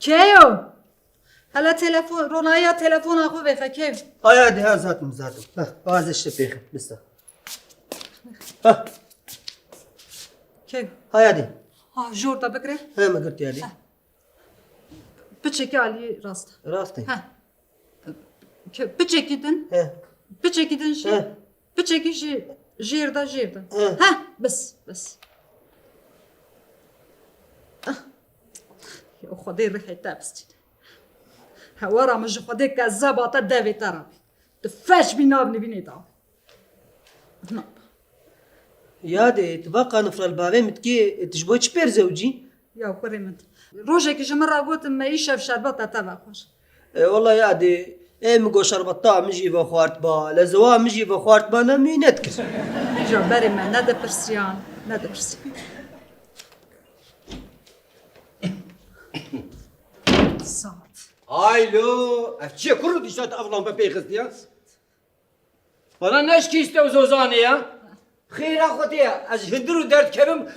کیو؟ هلا تلفن رونایا تلفن آخو بخه کیو؟ هادي ها زاتم ها هذا الشبيخ لسه ها کیو؟ هادي ها جور دا بکره؟ ها ما قلت يا دي بچکی علی راست راستي ها بچکیدن؟ ها بچکیدن شی؟ ها بچکی شی جیردا ها. ها بس يا خدي ريحة تابستين هورا مش خدي كذابة دافي ترابي تفاش بينا بني داو نعم يا دي تبقى نفر البابي متكي تجبوي شبير زوجي يا كريمت روجك جمرة قلت ما يشاف شربطة تبع خوش والله يا دي ايه مقو شربطة مجي بخوارت با لزوا مجي بخوارت با نمي نتكس جبري ما نادى برسيان نادى برسيان ساعت Alo, çiğ kuru dişat avlan be peyxiz ya. Bana ne şki iste uzozane ya? Khira khodiya, az hindru dert kebim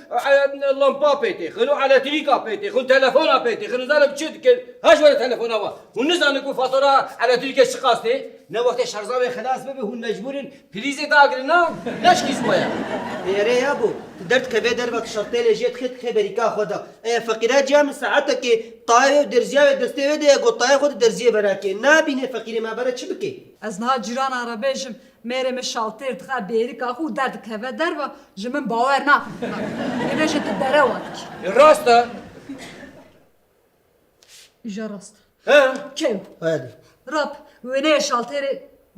lampa peti, khinu elektrika peti, khinu telefona peti, khinu zanım çid ki haş böyle telefona var. Hun zanı ku fatura elektrike çıkastı. Ne vakti şarjı خلاص be hun mecburin prize dagirina. Ne şki ismoya? يا ري يا ابو درت كبي دربك شرطي لي جيت خد خبريكا خدا ايه فقيرات جا من ساعتك طايف درزيا دستي ودي قو طايف خد درزيا براكي نابيني فقيري ما برا شبكي از نه جیران عربیشم میره مشالتر تخا بیری که خود درد که و در و جمن باور نه اینه شد دره وقت Rasta. ایجا راست He? کیو هادي راب وینه شالتر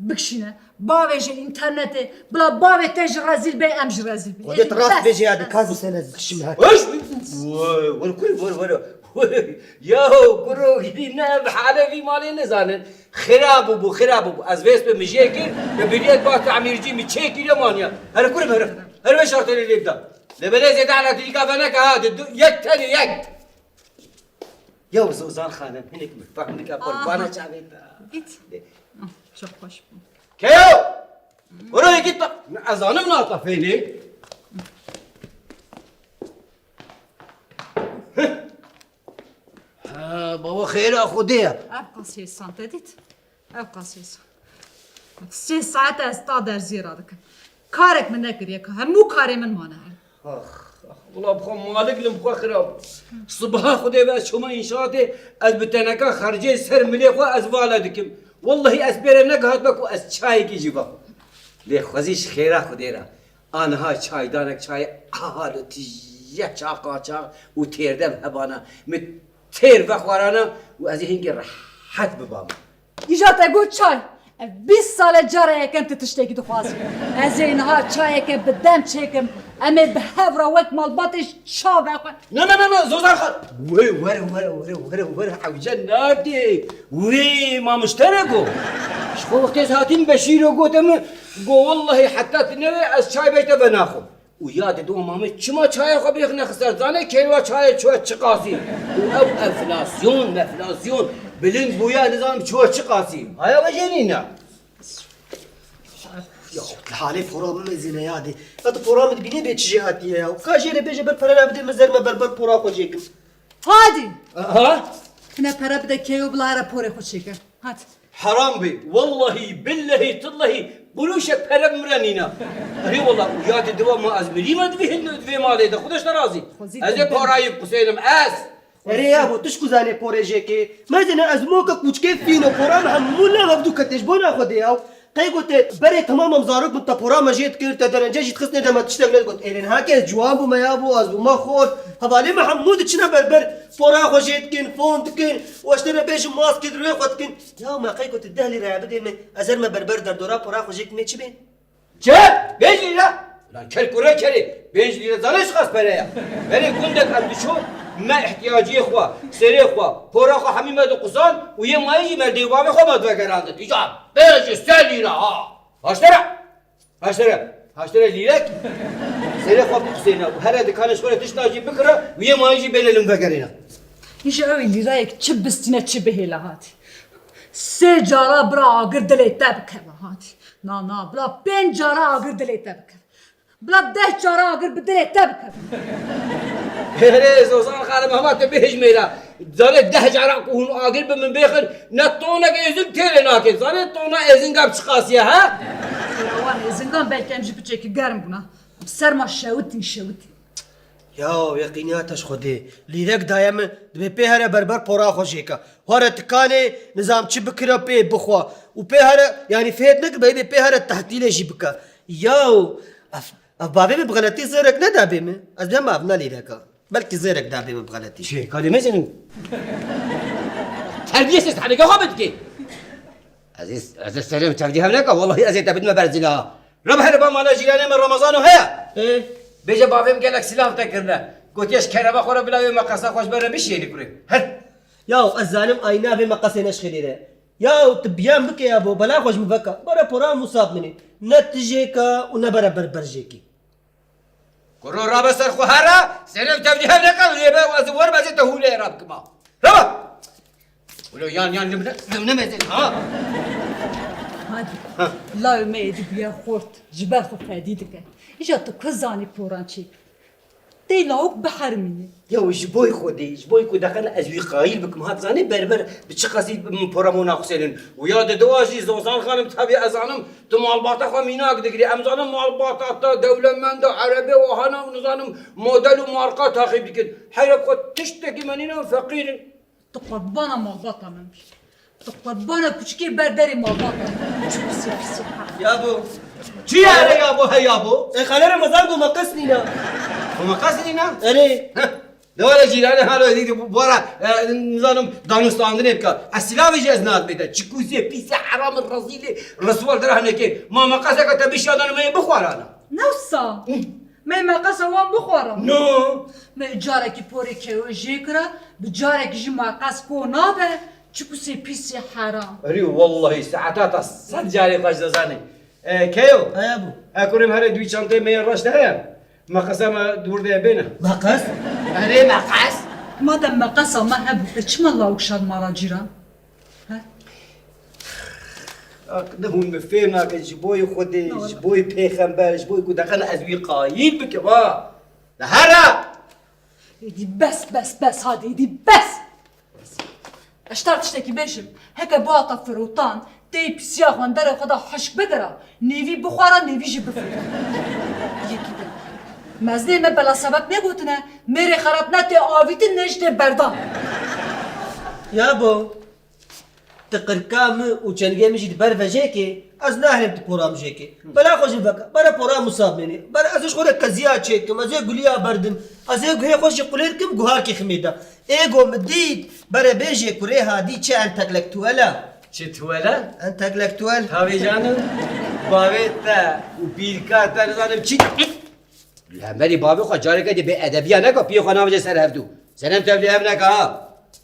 بکشینه باوش اینترنته بلا باوش تج رزیل به امج رزیل به وديت راس بيجي هذا كازو سنه تشمها وش والكل ور ياهو كرو هنا بحاله في مالي نزانن خراب ابو از ويس بمجيكي ببريد با تعمير جي متشيكي يا هلا كل هلا ما شرط اللي يبدا لبلا زيد على تلقى فنك هذا يك تاني يك يا وزوزان خانم هنك مفهمك قربانه شعبيتا گیت çok hoş bu كيو ورا يجي اذان مناطه فيني بابا خير خديها ابقاسیه سانت دیت ابقاسیه سه ساعت استا در زیرا دکن کارک من نکریه که همو کاری من مانه والله بخو مالك لمخو خراب صبها خدي بس شو ما انشاءاتي از بتنكا خرجي سر مليخو از والدكم والله اسبير نقهت بكو از چاي کی جيبا لي خوزيش خيرا خديرا انها چاي دانك چاي حالو تيا چاقا چاق و تيردم هبانا مت تير بخورانا و از هنگي راحت ببام ایجا تگو چای 20 سال جاره یکم تشتکی تو خوازی از اینها چای که بدم چکم اما به هفرا وقت مالباتش شابه خود لا زوزان خل وي ورا عوجن نادي وي ما مشتركوا شو وقت هاتين بشير وقوتم قو والله حتى تنوي از چای بيته بناخو وياد دو مامي چما چای خو بيخ نخسر زانه كيلو چای چو چقاسي او انفلاسيون بلين بويا نظام چو چقاسي هيا بجنينا يا الحالي فرام مزينه يا دي هذا فرام بيني بيت جهاتي يا وكاجي بيجي بالفرلا بدي مزر ما بربر فرا خوجيك هادی ها نه para بده کیو بلا راپور خود شکر هات حرام بي والله بالله تالله بلوشك پرب مرنينا هي والله وياد دوا ما از مريمه دوي مالي ده خودش نرازي از پارای قسينم اس ريا ابو تشكو زاني بوريجيكي ما دنا ازموك كوچكي فينو فرام همولا مبدو كتش بونا خديها قاي قلت بري تمام مزارك انت فرام جيت كرت درنجه جيت خصني دما تشتغل قلت ايرن هاكي جواب ما يابو از ما خور هبالي محمود تشنا بربر فرا خوجيت كن فونت كن واشتري بيج ماسك دري خد كن يا ما قاي قلت الدهلي راه بدي ازر ما بربر در دورا فرا خوجيك ما تشبين چه 5 lira lan kel kure keli 5 lira zanış kas paraya beni kundek andişo ما احتياجي اخوة سري اخوة فورا اخوة حميمة دو قصان ويا ما يجي مردي وابي خو ما تفكر تجاب بيجي سالينا ها هاشترى ليلك سري اخوة بقصينا وهلا دكان شغلة تشتاجي بكرة ويا ما يجي بين المفكرين ایجا اوی رايك چه بستینه چه بهیله هاتی سه جارا برا آگر دلی تبکه هاتی نا بلا 5 جارا آگر دلی تبکه بلا 10 جارا آگر بدلی تبکه هري زوزان خالم هما تبيهج ميلا زانه 10 جارا كون آگر به من بخن نتونه که ازین تیره ناکن زانه تونه ازین گپ چخاسیه ها Wan êzingan belki em jî biçekî germ bûna. Serma şewitîn şewitîn. یا یقینیاتش خودی لیرک دایم دبی پی هر بربر پورا خوشی که هر تکانه نظام چی بکره پی بخوا و پی هر یعنی فهد نک بی پی هر تحتیل جی بکا یا اف بابی می بغلطی زرک ندابی می از بیم ابنا لیرکا بلکه زرک دابی می بغلطی چه کاری میزنین تربیه است حالا خوابت کی عزیز سلام تبدی هم نکن والله عزیز تبدی ما برزیلا رب هر با مالا جیرانه من رمضان و هیا بیجا بابیم گلک سلاف تکرده گوتیش کربا خورا بلاوی مقصا خوش بره بشینی کره هر یا از ظالم آینا به مقصه نشخیلی ره یا تبیان بکی یا بو بلا خوش مبکا برا پورا مصاب منی نتیجه کا و نبرا بربرجه کی کرو رابا سر خو هرا سلام تبدی هم نکن ریبا و از ور بازی تهوله راب کما رابا ولو یان لمنه مزن ها Hadi. La me edibiye xort. Jiber xo fedî dike. İja tu kızanî poran çî. Tê lawok bihermînî. يا جبوي خودي جبوي كو دخل ازوي قايل بكم هات زاني بربر بتشخصي من برامونا حسين ويا دواجي زوزان خانم تبي ازانم تو مالباتا خو ميناك دغري امزانم مالباتا تا دولة من دو عربي وهنا ونظام موديل وماركات تاخي بكن حيرك خو تشتكي منينا فقير Tu qurbana malbata min bî. Tu qurbana küçükê berderi malbata min. Çok pis pis. یا بو چی اره يا ابو هيا ابو ای خاله رمضان کو مقص نینا وما قصدينا اره دولا جيراني هالو دي بورا نظام دانستان نبكا السلاف يجي ازناد بيتا تشكوزي بيس حرام الرزيل الرسول درهنا كي ما مقاسك تبي شادن ما بخورانا Newsa. Me maqasa wan bixwara. نو Me carekî porê kewe jê kira, bi carekî jî maqas ko nabe, çiku sê pîsê heram. ري والله ساعات صد جاري قاش زاني كيو ای ابو اكرم هره دوي شانتي مي راش ده ما قسم دور ده بينا مقص هره مقاس Madem maqasa me hebû, çima lawk şad mara cîran? اقدمون بفهمنا جبوي خدي جبوي بيخمبر جبوي كو دخل ازوي قايل بك با هره Edi bes hadi edi bes. Eştar tiştekî bêjim, heke bu ata firotan, tê pîsiya xwe derê xwe da hişk bigira, nêvî bixwara, nêvî jî bifire. Yekî de. Mezdê me bela sebep negotine, mêrê xerab ne tê avîtin ne ji tê berdan. یا بو تقرکام و چنگه میشید بر وجه که از نهرم تو پورام جه که بلا خوش بکا برا پورام مصاب منی برا ازش خود کزیا چکم از گلیا بردم از گوه خوش قلیر کم گوهار کی خمیدا ایگو مدید برا بیجه کره هادی چه انتکلکتوالا چتولا انتکلکتوال هاوي جانو بابتا وبيركاتا نظام چي لا مري بابي خو جاري كدي بأدبية نكو بيو خنا وجه سر هفتو سلام تبلي هم نكا